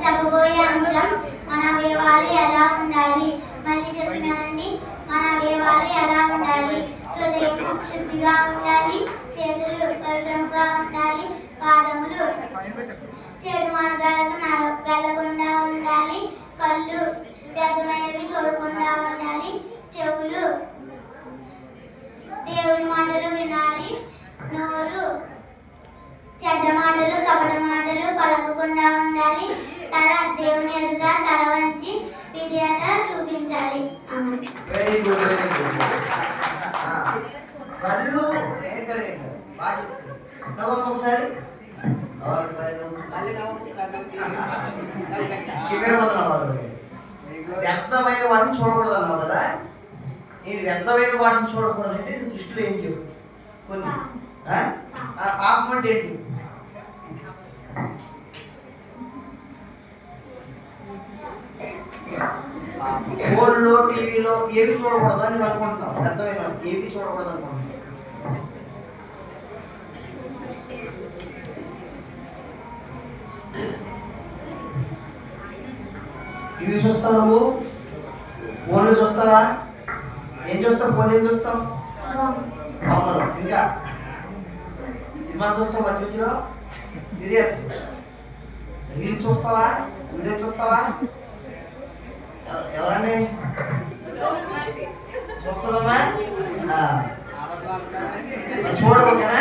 చెప్పబోయే అంశం మన అవయవాలు ఎలా ఉండాలి. మళ్ళీ చెప్తున్నానండి, మన అవయవాలు ఎలా ఉండాలి. హృదయం శుద్ధిగా ఉండాలి, చేతులు పవిత్రంగా ఉండాలి, పాదములు చెడు మార్గాలకు వెళ్ళకుండా ఉండాలి, కళ్ళు వ్యర్థమైనవి చూడకుండా ఉండాలి, చెవులు దేవుడి మాటలు వినాలి, నోరు చెడ్డ మాటలు కపట మాటలు పలకకుండా ఉండాలి, తల దేవుని ఎదుట తల వంచి విధేయత చూపించాలి. Very good, very good. కళ్ళు ఒకసారి వ్యర్థమైన వాటిని చూడకూడదు అన్నావు కదా. నేను వ్యర్థమైన వాటిని చూడకూడదు అంటే దృష్టిలో ఏం చెప్పు కొన్ని. పాపం అంటే ఏంటి? ఫోన్లో టీవీలో ఏవి చూడకూడదు అని అనుకుంటున్నాం. వ్యర్థమైన ఏవి చూడకూడదు అనుకుంటున్నాం. టీవీ చూస్తావు నువ్వు? ఫోన్లు చూస్తావా? ఏం చూస్తావు? ఫోన్ ఏం చూస్తావు? బొమ్మలు. ఇంకా సినిమా చూస్తావు? మధ్యలో సీరియల్స్ రీల్స్ చూస్తావా? వీడియో చూస్తావా? ఎవరండి చూస్తుందమ్మా? చూడకుండా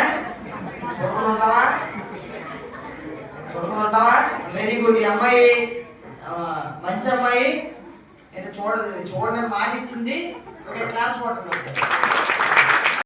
చూడకుండా ఉంటావా? Very good. ఈ అమ్మాయి మంచి అమ్మాయి. చూడని మాట ఇచ్చింది. క్లాస్ కొట్టండి.